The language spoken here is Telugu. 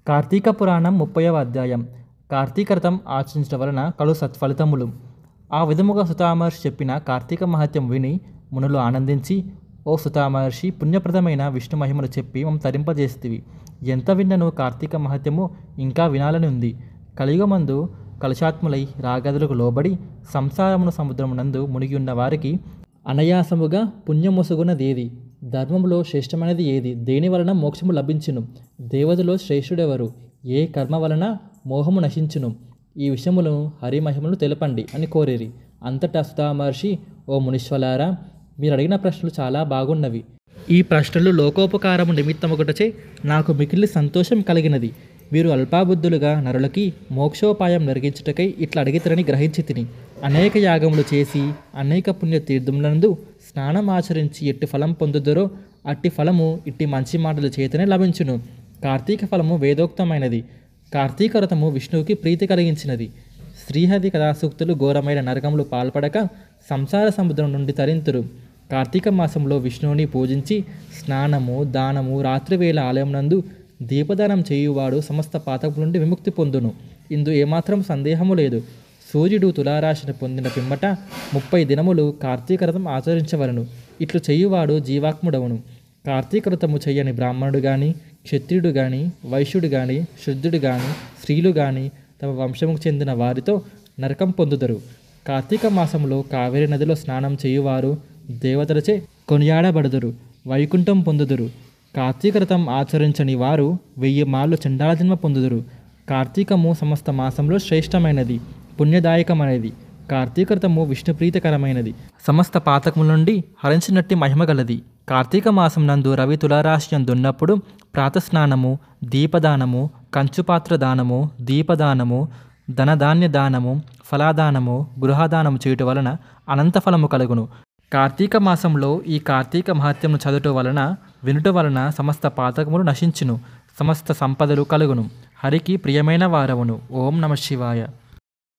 కార్తీక పురాణం 30వ అధ్యాయం. కార్తీక వ్రతం ఆచరించడం వలన కలు సత్ఫలితములు. ఆ విధముగా సుతామహర్షి చెప్పిన కార్తీక మహత్యం విని మునులు ఆనందించి, ఓ సుతామహర్షి, పుణ్యప్రదమైన విష్ణు మహిమను చెప్పి మమ్మ తరింపజేస్తివి. ఎంత విన్నను కార్తీక మహత్యము ఇంకా వినాలని ఉంది. కలియుగమందు కలుషాత్ములై రాగదులకు లోబడి సంసారమును సముద్రమునందు మునిగి ఉన్న వారికి అనాయాసముగా పుణ్యమొసగునదేది? ధర్మములో శ్రేష్టమైనది ఏది? దేని వలన మోక్షము లభించును? దేవతలో శ్రేష్ఠుడెవరు? ఏ కర్మ వలన మోహము నశించును? ఈ విషయములను హరిమహిమను తెలపండి అని కోరిరి. అంతటా సుతామహర్షి, ఓ మునీశ్వలారా, మీరు అడిగిన ప్రశ్నలు చాలా బాగున్నవి. ఈ ప్రశ్నలు లోకోపకారము నిమిత్తమొకటచే నాకు మికిలి సంతోషం కలిగినది. వీరు అల్పాబుద్ధులుగా నరులకి మోక్షోపాయం నెరగించుటకై ఇట్లా అడిగితరని గ్రహించి తిని. అనేక యాగములు చేసి అనేక పుణ్య తీర్థములందు స్నానం ఆచరించి ఎట్టి ఫలం పొందుదరో అట్టి ఫలము ఇట్టి మంచి మాటల చేతనే లభించును. కార్తీక ఫలము వేదోక్తమైనది. కార్తీక వ్రతము విష్ణువుకి ప్రీతి కలిగించినది. శ్రీహరి కథాసూక్తులు ఘోరమైన నరకములు పాల్పడక సంసార సముద్రం నుండి తరింతురు. కార్తీక మాసంలో విష్ణువుని పూజించి స్నానము, దానము, రాత్రివేళ ఆలయమునందు దీపదానం చేయువాడు సమస్త పాతకుల నుండి విముక్తి పొందును. ఇందు ఏమాత్రం సందేహము లేదు. సూర్యుడు తులారాశిని పొందిన పిమ్మట 30 దినములు కార్తీక వ్రతం ఆచరించవలను. ఇట్లు చేయువాడు జీవాత్ముడవును. కార్తీక వ్రతము చెయ్యని బ్రాహ్మణుడు గాని, క్షత్రియుడు గాని, వైశ్యుడు గాని, శుద్ధుడు గాని, స్త్రీలు గాని తమ వంశముకు చెందిన వారితో నరకం పొందుదరు. కార్తీక మాసంలో కావేరి నదిలో స్నానం చేయువారు దేవతలచే కొనియాడబడుదురు, వైకుంఠం పొందుదురు. కార్తీక వ్రతం ఆచరించని వారు 1000 మార్లు చండాల జన్మ పొందుదురు. కార్తీకము సమస్త మాసంలో శ్రేష్టమైనది, పుణ్యదాయకమైనది. కార్తీక వ్రతము విష్ణుప్రీతికరమైనది, సమస్త పాతకముల నుండి హరించినట్టి మహిమ గలది. కార్తీక మాసం నందు రవి తులారాశి యందున్నప్పుడు ప్రాతస్నానము, దీపదానము, కంచుపాత్ర దానము, దీపదానము, ధనధాన్య దానము, ఫలాదానము, గృహదానము చేయుట వలన అనంత ఫలము కలుగును. కార్తీక మాసంలో ఈ కార్తీక మహత్యమును చదువుట వలన, వినుట వలన సమస్త పాతకములు నశించును, సమస్త సంపదలు కలుగును. హరికి ప్రియమైన వారవును. ఓం నమ శివాయ.